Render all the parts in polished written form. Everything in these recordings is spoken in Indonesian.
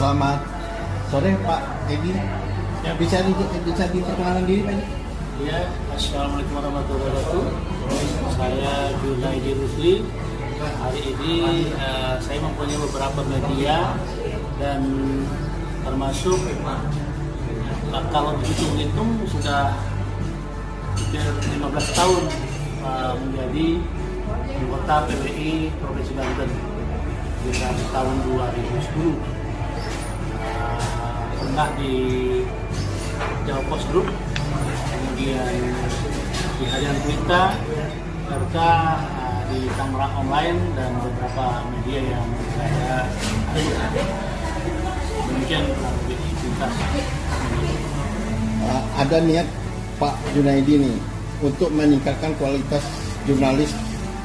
Selamat sore Pak Edi. Ya, bisa diperkenalkan diri Pak? Ya, Assalamualaikum warahmatullahi wabarakatuh. Saya Junaidi Rusli. Hari ini saya mempunyai beberapa media dan termasuk kalau dihitung-hitung sudah hampir 15 tahun menjadi anggota PWI Provinsi Banten dari tahun 2010. Pernah di Jawa Post Group, kemudian di Harian Berita, serta di Tangerang Online dan beberapa media yang saya ada. Demikian lebih tuntas. Ada niat Pak Junaidi nih untuk meningkatkan kualitas jurnalis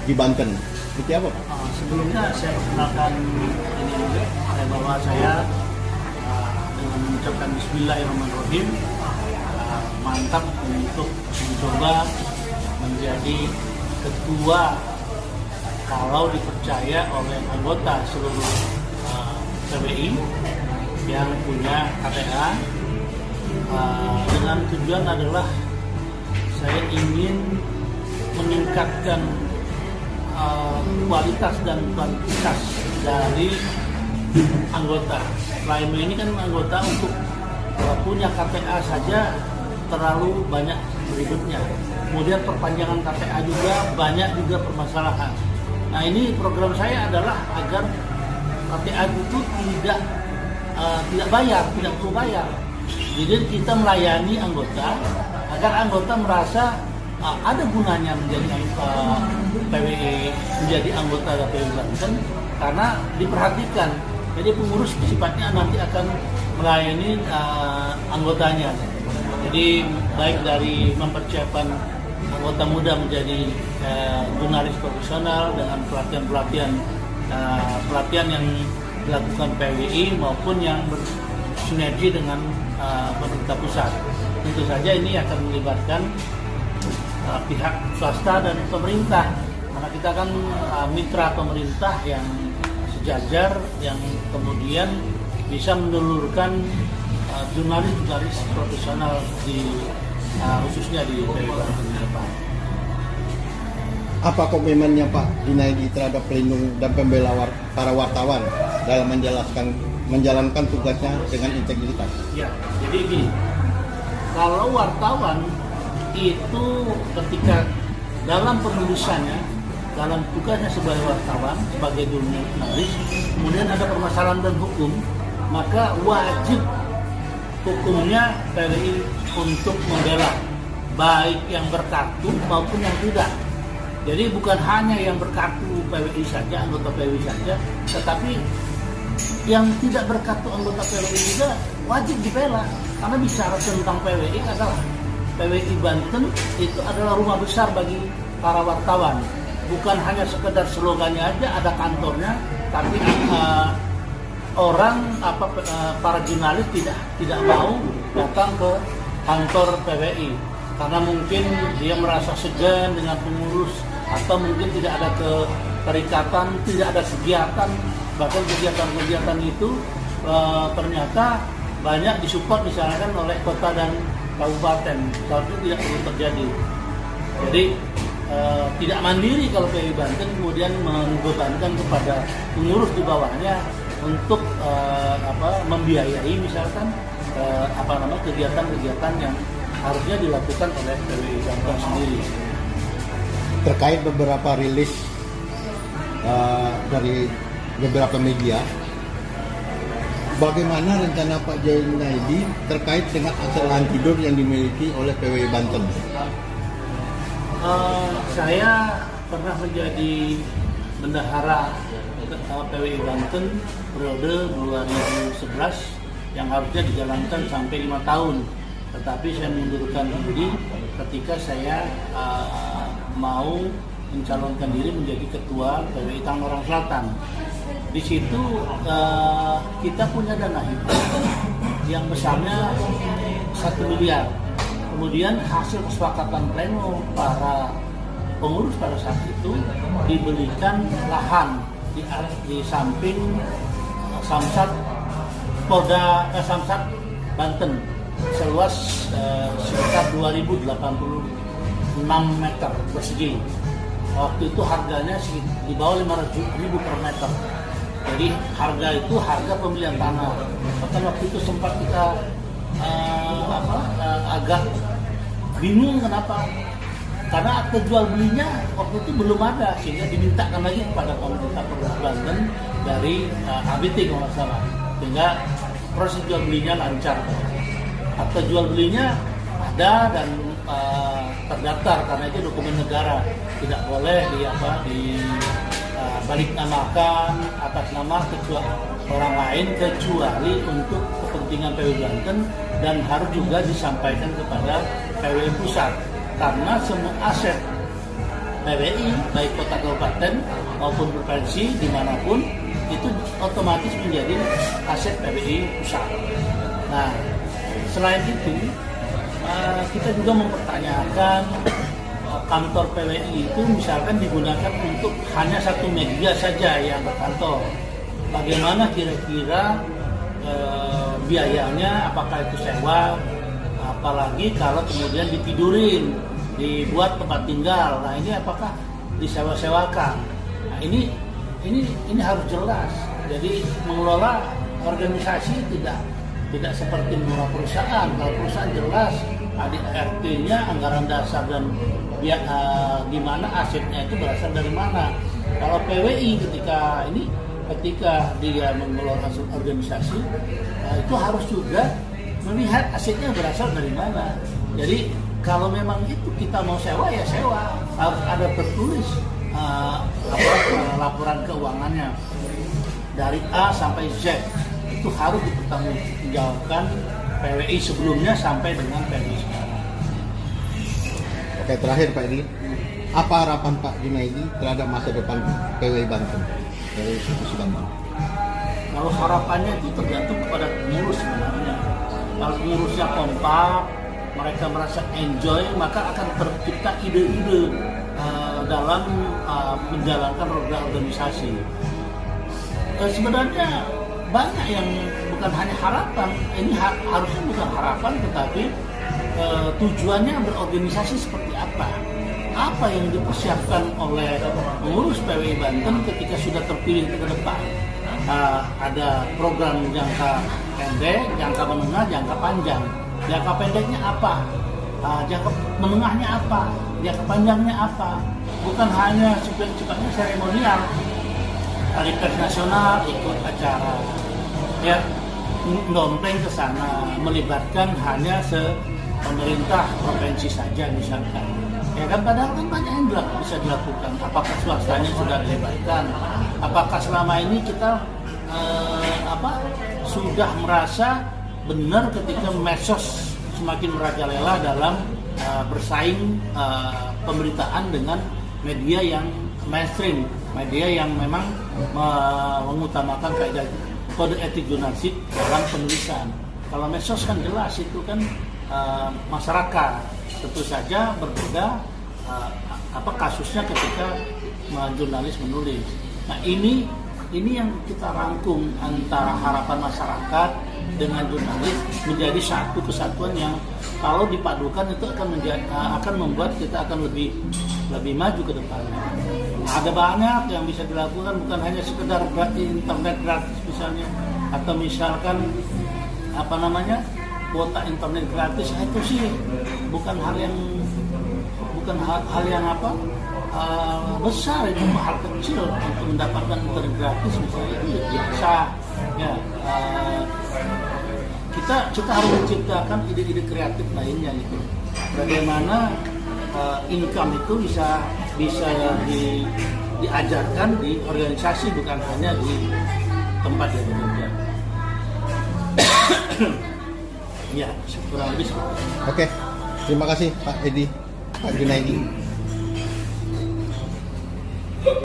di Banten. Seperti apa Pak? Sebelumnya saya perkenalkan ini juga, bahwa saya dengan mengucapkan Bismillahirrahmanirrahim mantap untuk mencoba menjadi ketua kalau dipercaya oleh anggota seluruh PWI yang punya KTA, dengan tujuan adalah saya ingin meningkatkan kualitas dan kuantitas dari anggota. Selama ini kan anggota untuk punya KTA saja terlalu banyak berikutnya. Kemudian perpanjangan KTA juga banyak juga permasalahan. Nah, ini program saya adalah agar KTA itu tidak bayar, tidak perlu bayar. Jadi kita melayani anggota agar anggota merasa ada gunanya menjadi PWI, menjadi anggota PWI Banten karena diperhatikan. Jadi pengurus sifatnya nanti akan melayani anggotanya. Jadi baik dari mempersiapkan anggota muda menjadi jurnalis profesional dengan pelatihan yang dilakukan PWI maupun yang bersinergi dengan pemerintah pusat. Tentu saja ini akan melibatkan pihak swasta dan pemerintah, karena kita kan mitra pemerintah yang sejajar, yang kemudian bisa menelurkan jurnalis profesional khususnya di PWI Banten ke depan. Apa komitmennya Pak Junaidi terhadap pelindung dan pembela para wartawan dalam menjalankan tugasnya dengan integritas? Ya, jadi gini, kalau wartawan itu ketika dalam penulisannya, dalam tugasnya sebagai wartawan, sebagai jurnalis, kemudian ada permasalahan dan hukum, maka wajib hukumnya PWI untuk membela, baik yang berkartu maupun yang tidak. Jadi bukan hanya yang berkartu PWI saja, anggota PWI saja, tetapi yang tidak berkartu anggota PWI juga wajib dibela. Karena bicara tentang PWI adalah PWI Banten itu adalah rumah besar bagi para wartawan. Bukan hanya sekedar slogannya aja, ada kantornya, tapi para jurnalis tidak mau datang ke kantor PWI karena mungkin dia merasa segan dengan pengurus, atau mungkin tidak ada keterikatan, tidak ada kegiatan, bahkan kegiatan-kegiatan itu ternyata banyak disupport misalkan oleh kota dan kabupaten. Seharusnya tidak perlu terjadi. Jadi tidak mandiri kalau PWI Banten kemudian membebankan kepada pengurus di bawahnya untuk membiayai misalkan kegiatan-kegiatan yang harusnya dilakukan oleh PWI Banten sendiri. Terkait beberapa rilis dari beberapa media, bagaimana rencana Pak Junaidi terkait dengan acara tidur yang dimiliki oleh PWI Banten? Saya pernah menjadi bendahara PWI Banten periode 2011 yang harusnya dijalankan sampai 5 tahun. Tetapi saya mengundurkan diri ketika saya mau mencalonkan diri menjadi ketua PWI Tangerang Selatan. Di situ kita punya dana hibah yang besarnya 1 miliar. Kemudian hasil kesepakatan pleno para pengurus pada saat itu dibelikan lahan di samping Samsat Polda Samsat Banten seluas sekitar 2086 meter persegi. Waktu itu harganya di bawah 500.000 per meter. Jadi harga itu harga pembelian tanah. Bahkan waktu itu sempat kita agak bingung kenapa? Karena akte jual belinya waktu itu belum ada, sehingga dimintakan lagi kepada pemerintah Provinsi Banten dari ABT kalau nggak salah, sehingga proses jual belinya lancar. Akte jual belinya ada dan terdaftar karena itu dokumen negara, tidak boleh balik namakan atas nama orang lain kecuali untuk kepentingan PW Banten, dan harus juga disampaikan kepada PW Pusat, karena semua aset PWI baik kota kabupaten maupun provinsi dimanapun itu otomatis menjadi aset PWI Pusat. Nah, selain itu kita juga mempertanyakan kantor PWI itu misalkan digunakan untuk hanya satu media saja yang berkantor. Bagaimana kira-kira biayanya, apakah itu sewa, apalagi kalau kemudian ditidurin, dibuat tempat tinggal. Nah, ini apakah disewa-sewakan? Nah, ini harus jelas. Jadi mengelola organisasi tidak seperti mengelola perusahaan. Kalau perusahaan jelas RT-nya, anggaran dasar, dan di mana asetnya itu berasal dari mana. Kalau PWI ketika dia mengelola organisasi, itu harus juga melihat asetnya berasal dari mana. Jadi kalau memang itu kita mau sewa, ya sewa, harus ada tertulis laporan keuangannya dari A sampai Z, itu harus dipertanggungjawabkan PWI sebelumnya sampai dengan PWI sekarang. Oke, terakhir Pak Edi, apa harapan Pak Junaidi terhadap masa depan PWI Banten dari Provinsi Banten? Kalau harapannya itu tergantung kepada pengurus sebenarnya. Kalau pengurusnya kompak, mereka merasa enjoy, maka akan tercipta ide-ide dalam menjalankan roda organisasi. Sebenarnya banyak yang bukan hanya harapan, ini harusnya bukan harapan, tetapi tujuannya berorganisasi seperti apa? Apa yang dipersiapkan oleh pengurus PWI Banten ketika sudah terpilih ke depan? Ada program jangka pendek, jangka menengah, jangka panjang. Jangka pendeknya apa? Jangka menengahnya apa? Jangka panjangnya apa? Bukan hanya sifatnya seremonial. Hari Pers Nasional ikut acara, ya ndompleng ke sana, melibatkan hanya pemerintah provinsi saja misalkan. Ya kan, padahal kan banyak yang bisa dilakukan. Apakah swastanya sudah dilibatkan? Apakah selama ini kita sudah merasa benar ketika medsos semakin merajalela dalam bersaing pemberitaan dengan media yang mainstream, media yang memang mengutamakan kaidah kode etik jurnalistik dalam penulisan. Kalau medsos kan jelas itu kan masyarakat, tentu saja berbeda kasusnya ketika jurnalis menulis. Nah, ini yang kita rangkum antara harapan masyarakat dengan jurnalis menjadi satu kesatuan yang kalau dipadukan itu akan membuat kita akan lebih maju ke depannya. Ada banyak yang bisa dilakukan, bukan hanya sekedar internet gratis misalnya, atau misalkan kuota internet gratis. Itu sih bukan hal yang besar, itu hal kecil untuk mendapatkan internet gratis misalnya, itu biasa ya. Kita harus menciptakan ide-ide kreatif lainnya itu. Bagaimana income itu bisa diajarkan di organisasi, bukan hanya di tempat yang bekerja. Ya, kurang lebih. Oke, terima kasih Pak Edi, Pak Junaidi.